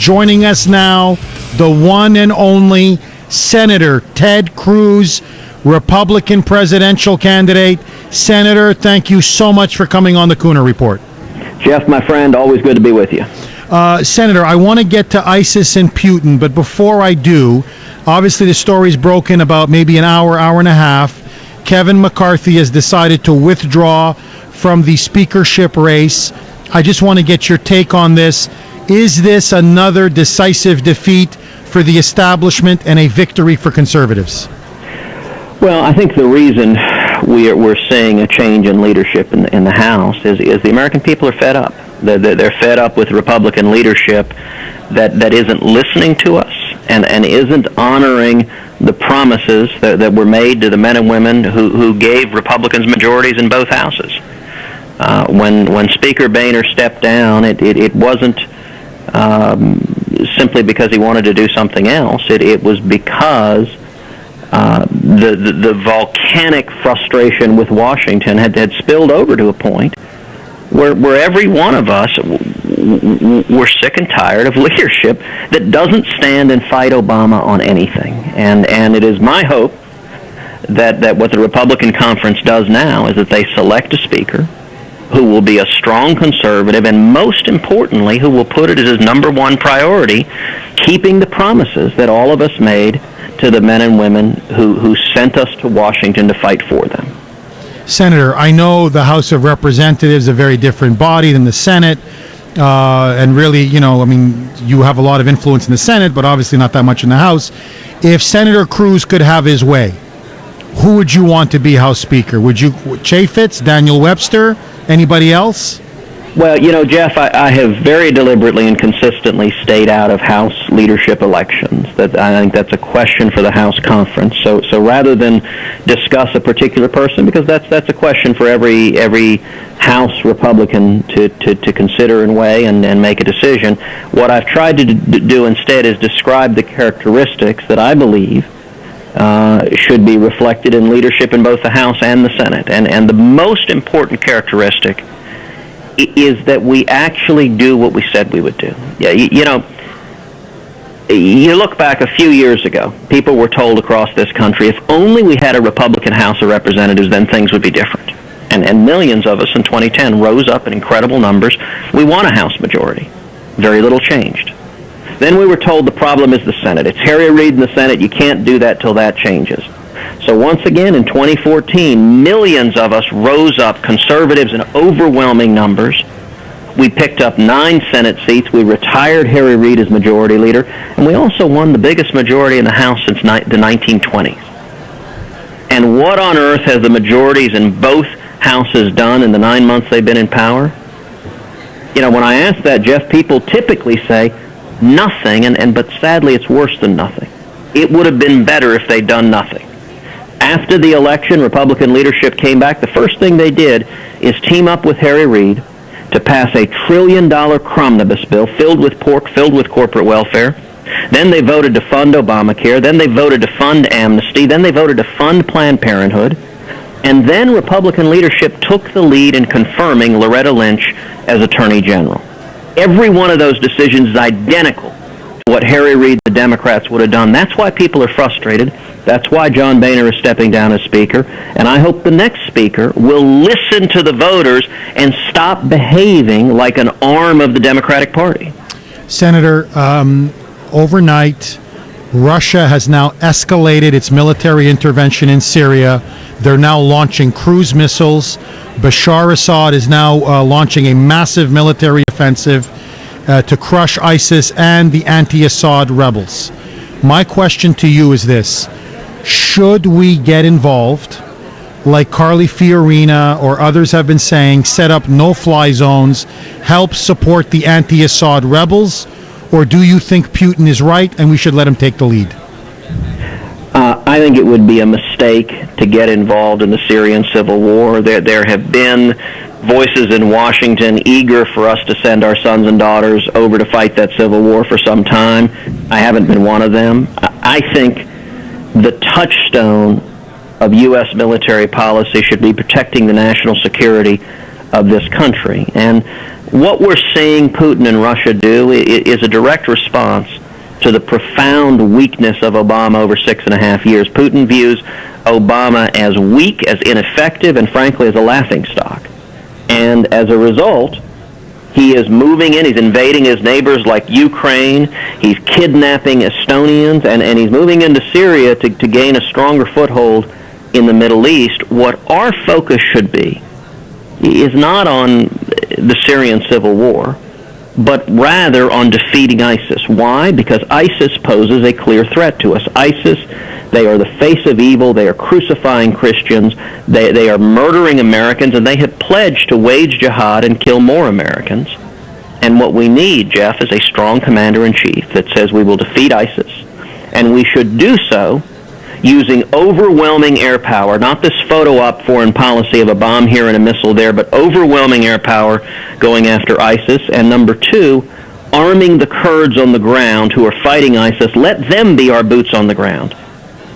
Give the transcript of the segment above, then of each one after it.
Joining us now, the one and only Senator Ted Cruz, Republican presidential candidate. Senator, thank you so much for coming on the Kuhner Report. Jeff, my friend, always good to be with you. Senator, I want to get to ISIS and Putin, but before I do, obviously the story's broken about maybe an hour and a half. Kevin McCarthy has decided to withdraw from the speakership race. I just want to get your take on this. Is this another decisive defeat for the establishment and a victory for conservatives? Well, I think the reason we're seeing a change in leadership in the House is the American people are fed up. They're fed up with Republican leadership that isn't listening to us and isn't honoring the promises that were made to the men and women who gave Republicans majorities in both houses. When Speaker Boehner stepped down, it wasn't simply because he wanted to do something else. It was because the volcanic frustration with Washington had spilled over to a point where every one of us we're sick and tired of leadership that doesn't stand and fight Obama on anything. And it is my hope that what the Republican conference does now is that they select a speaker who will be a strong conservative and, most importantly, who will put it as his number one priority, keeping the promises that all of us made to the men and women who sent us to Washington to fight for them. Senator, I know the House of Representatives is a very different body than the Senate, and really, you have a lot of influence in the Senate, but obviously not that much in the House. If Senator Cruz could have his way, who would you want to be House Speaker? Would you Chaffetz, Daniel Webster, anybody else? Well, Jeff, I have very deliberately and consistently stayed out of House leadership elections. That I think that's a question for the House conference. So rather than discuss a particular person, because that's a question for every House Republican to consider and weigh and make a decision, what I've tried to do instead is describe the characteristics that I believe should be reflected in leadership in both the House and the Senate. And the most important characteristic is that we actually do what we said we would do. Yeah, you look back a few years ago, people were told across this country, if only we had a Republican House of Representatives, then things would be different. And millions of us in 2010 rose up in incredible numbers. We won a House majority. Very little changed. Then we were told the problem is the Senate. It's Harry Reid in the Senate. You can't do that till that changes. So once again, in 2014, millions of us rose up, conservatives in overwhelming numbers. We picked up 9 Senate seats. We retired Harry Reid as majority leader. And we also won the biggest majority in the House since the 1920s. And what on earth has the majorities in both houses done in the 9 months they've been in power? When I ask that, Jeff, people typically say nothing, but sadly it's worse than nothing. It would have been better if they'd done nothing. After the election, Republican leadership came back. The first thing they did is team up with Harry Reid to pass a $1 trillion cromnibus bill filled with pork, filled with corporate welfare. Then they voted to fund Obamacare. Then they voted to fund amnesty. Then they voted to fund Planned Parenthood. And then Republican leadership took the lead in confirming Loretta Lynch as Attorney General. Every one of those decisions is identical to what Harry Reid and the Democrats would have done. That's why people are frustrated. That's why John Boehner is stepping down as Speaker. And I hope the next Speaker will listen to the voters and stop behaving like an arm of the Democratic Party. Senator, overnight, Russia has now escalated its military intervention in Syria. They're now launching cruise missiles. Bashar Assad is now launching a massive military offensive to crush ISIS and the anti-Assad rebels. My question to you is this. Should we get involved, like Carly Fiorina or others have been saying, set up no-fly zones, help support the anti-Assad rebels, or do you think Putin is right and we should let him take the lead? I think it would be a mistake to get involved in the Syrian civil war. There have been voices in Washington eager for us to send our sons and daughters over to fight that civil war for some time. I haven't been one of them. I think the touchstone of U.S. military policy should be protecting the national security of this country. And What we're seeing Putin and Russia do is a direct response to the profound weakness of Obama over 6.5 years. Putin views Obama as weak, as ineffective, and frankly as a laughingstock. And as a result, he is moving in, he's invading his neighbors like Ukraine, he's kidnapping Estonians, and he's moving into Syria to gain a stronger foothold in the Middle East. What our focus should be is not on the Syrian civil war, but rather on defeating ISIS. Why? Because ISIS poses a clear threat to us. ISIS, they are the face of evil, they are crucifying Christians, they are murdering Americans, and they have pledged to wage jihad and kill more Americans. And what we need, Jeff, is a strong commander-in-chief that says we will defeat ISIS, and we should do so using overwhelming air power, not this photo-op foreign policy of a bomb here and a missile there, but overwhelming air power going after ISIS. And number two, arming the Kurds on the ground who are fighting ISIS. Let them be our boots on the ground.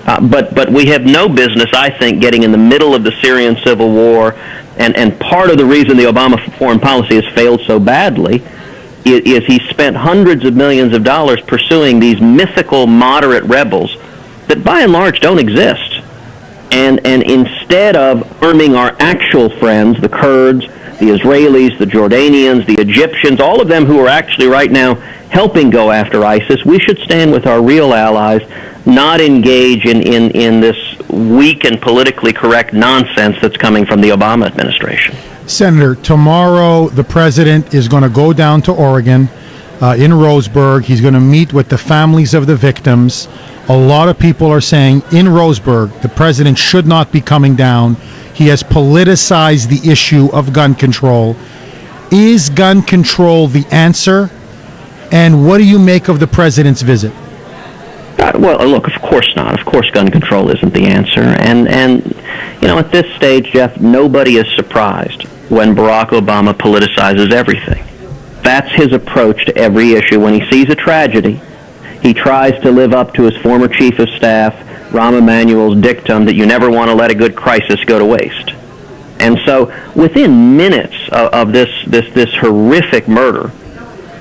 But we have no business, I think, getting in the middle of the Syrian civil war, and part of the reason the Obama foreign policy has failed so badly is he spent hundreds of millions of dollars pursuing these mythical moderate rebels that by and large don't exist. And instead of arming our actual friends, the Kurds, the Israelis, the Jordanians, the Egyptians, all of them who are actually right now helping go after ISIS, we should stand with our real allies, not engage in this weak and politically correct nonsense that's coming from the Obama administration. Senator, tomorrow the president is going to go down to Oregon, in Roseburg. He's going to meet with the families of the victims. A lot of people are saying in Roseburg the president should not be coming down. He has politicized the issue of gun control. Is gun control the answer? And what do you make of the president's visit? Well, look, of course not. Of course gun control isn't the answer. And you know, at this stage, Jeff, nobody is surprised when Barack Obama politicizes everything. That's his approach to every issue. When he sees a tragedy, he tries to live up to his former chief of staff, Rahm Emanuel's dictum that you never want to let a good crisis go to waste. And so within minutes of this horrific murder,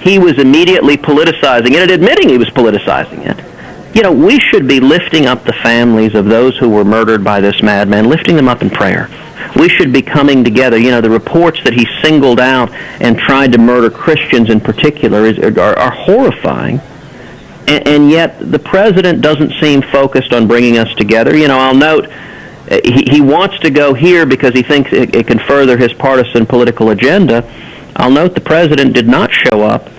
he was immediately politicizing it and admitting he was politicizing it. You know, we should be lifting up the families of those who were murdered by this madman, lifting them up in prayer. We should be coming together. You know, the reports that he singled out and tried to murder Christians in particular are horrifying. And yet the president doesn't seem focused on bringing us together. You know, I'll note he wants to go here because he thinks it can further his partisan political agenda. I'll note the president did not show up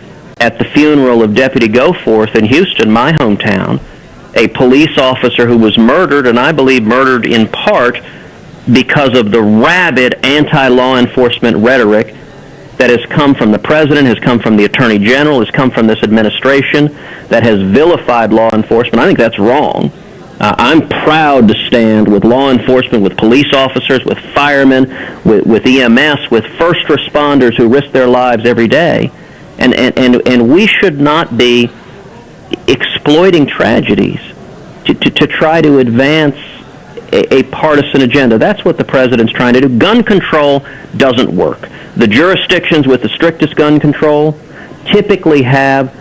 at the funeral of Deputy Goforth in Houston, my hometown, a police officer who was murdered, and I believe murdered in part because of the rabid anti-law enforcement rhetoric that has come from the president, has come from the attorney general, has come from this administration that has vilified law enforcement. I think that's wrong. I'm proud to stand with law enforcement, with police officers, with firemen, with EMS, with first responders who risk their lives every day. And we should not be exploiting tragedies to try to advance a partisan agenda. That's what the president's trying to do. Gun control doesn't work. The jurisdictions with the strictest gun control typically have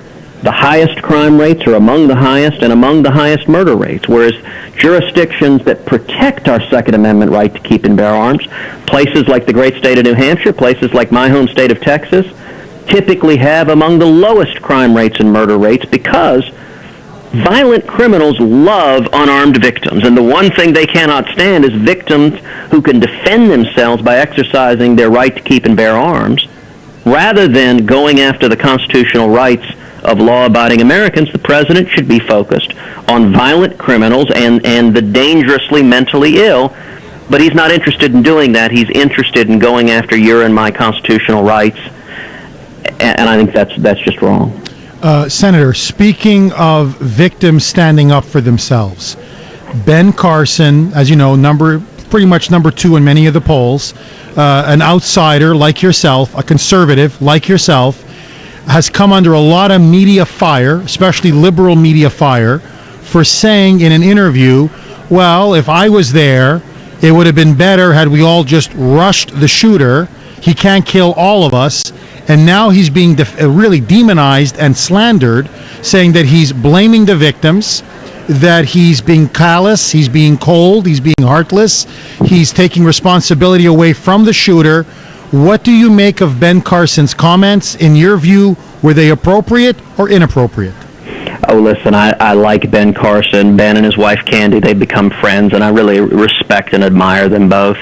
the highest crime rates, or among the highest, and among the highest murder rates, whereas jurisdictions that protect our Second Amendment right to keep and bear arms, places like the great state of New Hampshire, places like my home state of Texas, typically have among the lowest crime rates and murder rates because violent criminals love unarmed victims. And the one thing they cannot stand is victims who can defend themselves by exercising their right to keep and bear arms. Rather than going after the constitutional rights of law-abiding Americans, the president should be focused on violent criminals and the dangerously mentally ill. But he's not interested in doing that. He's interested in going after your and my constitutional rights. And I think that's just wrong. Senator, speaking of victims standing up for themselves, Ben Carson, as you know, pretty much number 2 in many of the polls, an outsider like yourself, a conservative like yourself, has come under a lot of media fire, especially liberal media fire, for saying in an interview, well, if I was there, it would have been better had we all just rushed the shooter. He can't kill all of us. And now he's being really demonized and slandered, saying that he's blaming the victims, that he's being callous, he's being cold, he's being heartless, he's taking responsibility away from the shooter. What do you make of Ben Carson's comments? In your view, were they appropriate or inappropriate? Oh, listen, I like Ben Carson. Ben and his wife Candy, they've become friends, and I really respect and admire them both.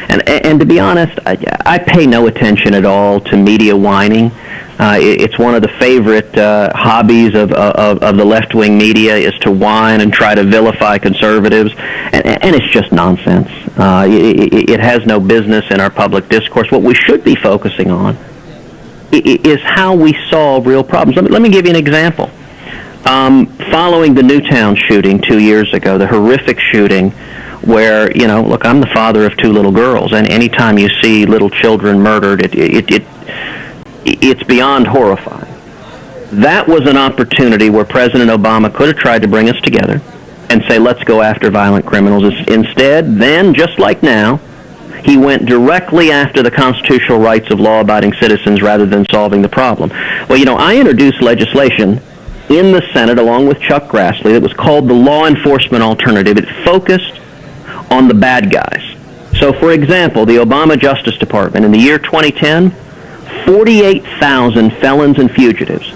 And to be honest, I pay no attention at all to media whining. It's one of the favorite hobbies of the left-wing media is to whine and try to vilify conservatives, and it's just nonsense. It has no business in our public discourse. What we should be focusing on is how we solve real problems. Let me give you an example. Following the Newtown shooting 2 years ago, the horrific shooting where, look, I'm the father of two little girls, and anytime you see little children murdered, it's beyond horrifying. That was an opportunity where President Obama could have tried to bring us together and say, let's go after violent criminals. Instead, then, just like now, he went directly after the constitutional rights of law-abiding citizens rather than solving the problem. Well, I introduced legislation in the Senate along with Chuck Grassley that was called the Law Enforcement Alternative. It focused on the bad guys. So, for example, the Obama Justice Department in the year 2010, 48,000 felons and fugitives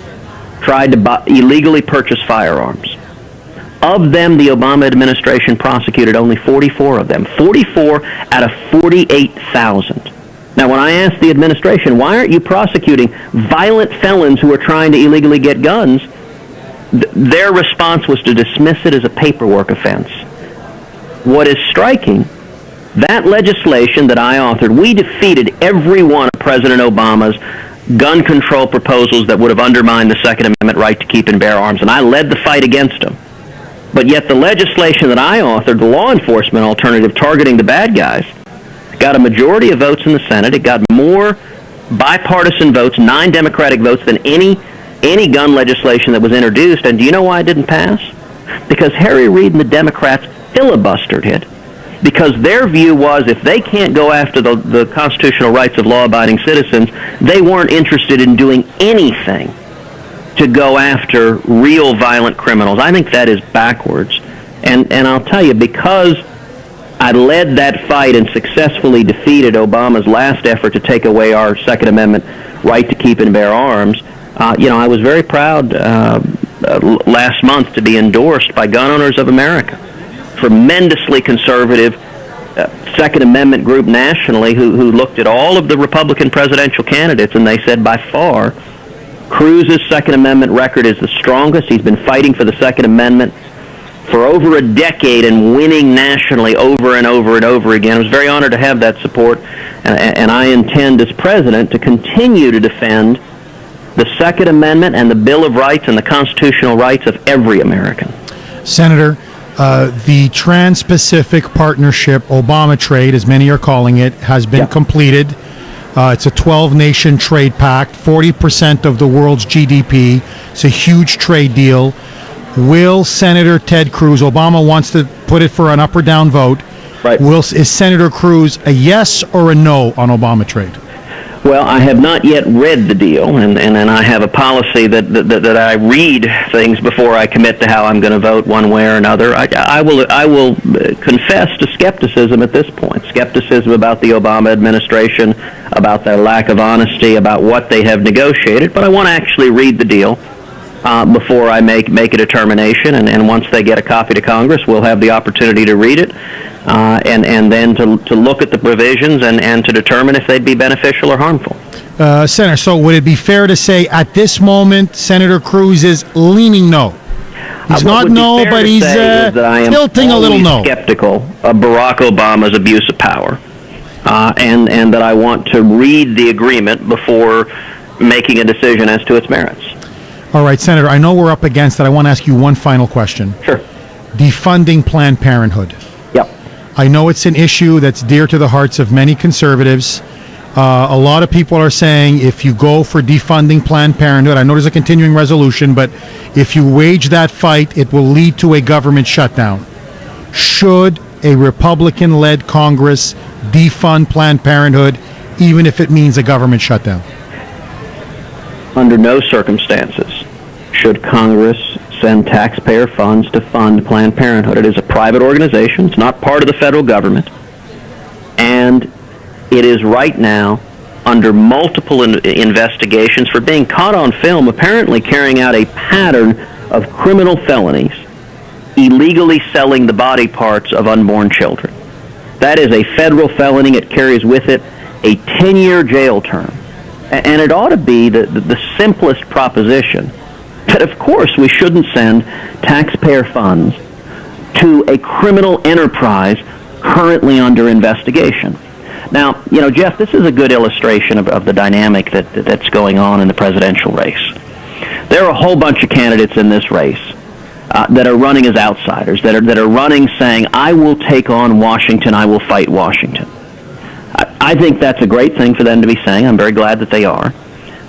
tried to illegally purchase firearms. Of them, the Obama administration prosecuted only 44 of them. 44 out of 48,000. Now, when I asked the administration, why aren't you prosecuting violent felons who are trying to illegally get guns, their response was to dismiss it as a paperwork offense. What is striking, that legislation that I authored, we defeated every one of President Obama's gun control proposals that would have undermined the Second Amendment right to keep and bear arms, and I led the fight against them. But yet the legislation that I authored, the law enforcement alternative targeting the bad guys, got a majority of votes in the Senate. It got more bipartisan votes, 9 Democratic votes, than any gun legislation that was introduced. And do you know why it didn't pass? Because Harry Reid and the Democrats filibustered it. Because their view was if they can't go after the constitutional rights of law-abiding citizens, they weren't interested in doing anything to go after real violent criminals. I think that is backwards. And I'll tell you, because I led that fight and successfully defeated Obama's last effort to take away our Second Amendment right to keep and bear arms, I was very proud last month to be endorsed by Gun Owners of America, tremendously conservative Second Amendment group nationally who looked at all of the Republican presidential candidates, and they said by far Cruz's Second Amendment record is the strongest. He's been fighting for the Second Amendment for over a decade and winning nationally over and over and over again. I was very honored to have that support, and I intend as president to continue to defend the Second Amendment and the Bill of Rights and the constitutional rights of every American. Senator, the Trans-Pacific Partnership, Obama trade, as many are calling it, has been completed. It's a 12-nation trade pact, 40% of the world's GDP. It's a huge trade deal. Will Senator Ted Cruz, Obama wants to put it for an up or down vote. Right. Is Senator Cruz a yes or a no on Obama trade? Well, I have not yet read the deal, and I have a policy that I read things before I commit to how I'm going to vote one way or another. I will confess to skepticism at this point, skepticism about the Obama administration, about their lack of honesty, about what they have negotiated, but I want to actually read the deal before I make a determination, and once they get a copy to Congress, we'll have the opportunity to read it, and then to look at the provisions and to determine if they'd be beneficial or harmful. Senator, so would it be fair to say at this moment Senator Cruz is leaning no? He's not no, but he's tilting a little no. Skeptical of Barack Obama's abuse of power, and that I want to read the agreement before making a decision as to its merits. All right, Senator, I know we're up against it. I want to ask you one final question. Sure. Defunding Planned Parenthood. Yep. I know it's an issue that's dear to the hearts of many conservatives. A lot of people are saying if you go for defunding Planned Parenthood, I know there's a continuing resolution, but if you wage that fight, it will lead to a government shutdown. Should a Republican-led Congress defund Planned Parenthood, even if it means a government shutdown? Under no circumstances should Congress send taxpayer funds to fund Planned Parenthood. It is a private organization. It's not part of the federal government. And it is right now under multiple investigations for being caught on film, apparently carrying out a pattern of criminal felonies, illegally selling the body parts of unborn children. That is a federal felony. It carries with it a 10-year jail term. And it ought to be the simplest proposition that, of course, we shouldn't send taxpayer funds to a criminal enterprise currently under investigation. Now, Jeff, this is a good illustration of the dynamic that's going on in the presidential race. There are a whole bunch of candidates in this race that are running as outsiders, that are running saying, I will take on Washington, I will fight Washington. I think that's a great thing for them to be saying. I'm very glad that they are.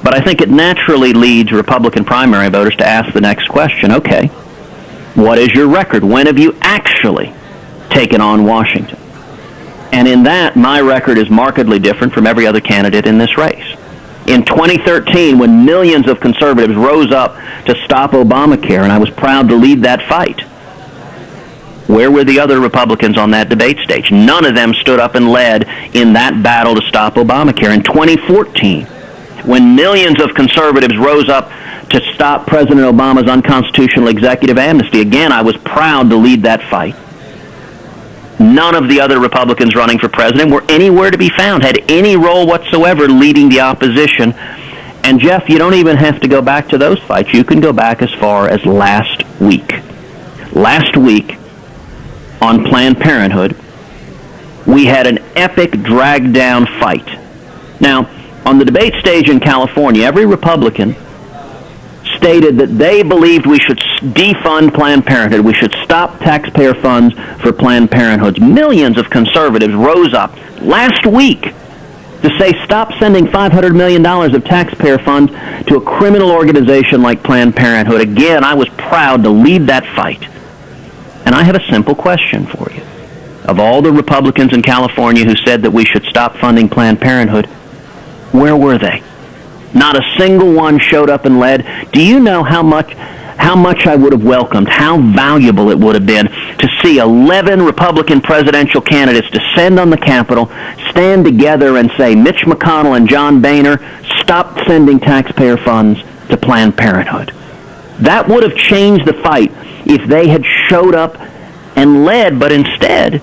But I think it naturally leads Republican primary voters to ask the next question, okay, what is your record? When have you actually taken on Washington? And in that, my record is markedly different from every other candidate in this race. In 2013, when millions of conservatives rose up to stop Obamacare, and I was proud to lead that fight, where were the other Republicans on that debate stage? None of them stood up and led in that battle to stop Obamacare. In 2014, when millions of conservatives rose up to stop President Obama's unconstitutional executive amnesty, again, I was proud to lead that fight. None of the other Republicans running for president were anywhere to be found, had any role whatsoever leading the opposition. And, Jeff, you don't even have to go back to those fights. You can go back as far as last week. Last week, on Planned Parenthood, we had an epic drag-down fight. Now, on the debate stage in California, every Republican stated that they believed we should defund Planned Parenthood. We should stop taxpayer funds for Planned Parenthoods. Millions of conservatives rose up last week to say stop sending $500 million of taxpayer funds to a criminal organization like Planned Parenthood. Again, I was proud to lead that fight. And I have a simple question for you. Of all the Republicans in California who said that we should stop funding Planned Parenthood, where were they? Not a single one showed up and led. Do you know how much I would have welcomed, how valuable it would have been to see 11 Republican presidential candidates descend on the Capitol, stand together and say, Mitch McConnell and John Boehner, stop sending taxpayer funds to Planned Parenthood. That would have changed the fight if they had showed up and led, but instead,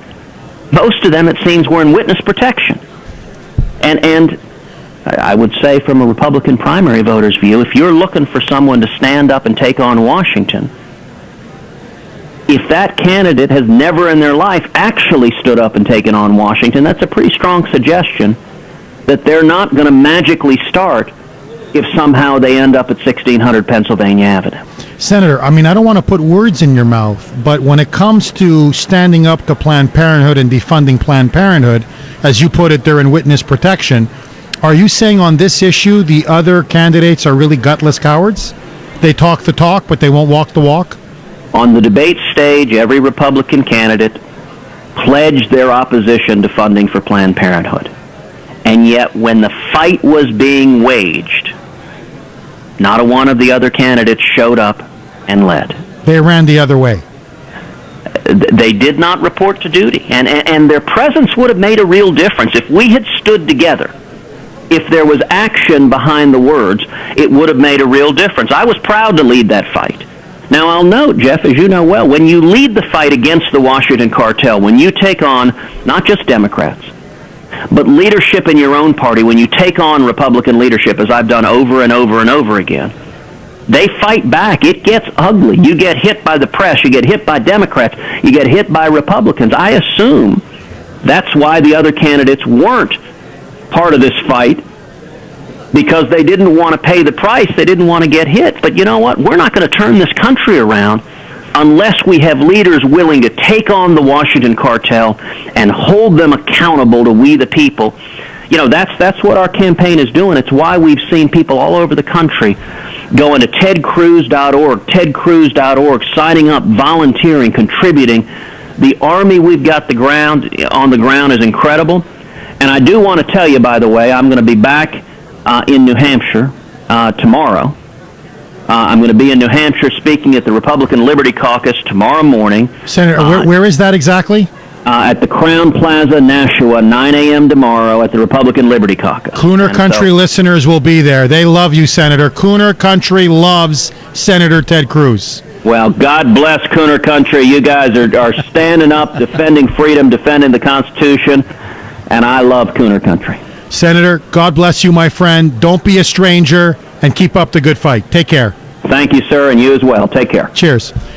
most of them, it seems, were in witness protection. And I would say from a Republican primary voter's view, if you're looking for someone to stand up and take on Washington, if that candidate has never in their life actually stood up and taken on Washington, that's a pretty strong suggestion that they're not going to magically start if somehow they end up at 1600 Pennsylvania Avenue. Senator, I don't want to put words in your mouth, but when it comes to standing up to Planned Parenthood and defunding Planned Parenthood, as you put it, they're in witness protection. Are you saying on this issue the other candidates are really gutless cowards? They talk the talk, but they won't walk the walk? On the debate stage, every Republican candidate pledged their opposition to funding for Planned Parenthood. And yet, when the fight was being waged, not a one of the other candidates showed up and led. They ran the other way. They did not report to duty. And their presence would have made a real difference. If we had stood together, if there was action behind the words, it would have made a real difference. I was proud to lead that fight. Now, I'll note, Jeff, as you know well, when you lead the fight against the Washington cartel, when you take on not just Democrats, but leadership in your own party, when you take on Republican leadership, as I've done over and over and over again, they fight back. It gets ugly. You get hit by the press. You get hit by Democrats. You get hit by Republicans. I assume that's why the other candidates weren't part of this fight, because they didn't want to pay the price. They didn't want to get hit. But you know what? We're not going to turn this country around unless we have leaders willing to take on the Washington cartel and hold them accountable to we the people. You know, that's what our campaign is doing. It's why we've seen people all over the country going to tedcruz.org, signing up, volunteering, contributing. The army we've got on the ground is incredible. And I do want to tell you, by the way, I'm going to be back in New Hampshire tomorrow. I'm going to be in New Hampshire speaking at the Republican Liberty Caucus tomorrow morning. Senator, where is that exactly? At the Crown Plaza, Nashua, 9 a.m. tomorrow at the Republican Liberty Caucus. Kuhner Country listeners will be there. They love you, Senator. Kuhner Country loves Senator Ted Cruz. Well, God bless Kuhner Country. You guys are standing up, defending freedom, defending the Constitution, and I love Kuhner Country. Senator, God bless you, my friend. Don't be a stranger, and keep up the good fight. Take care. Thank you, sir, and you as well. Take care. Cheers.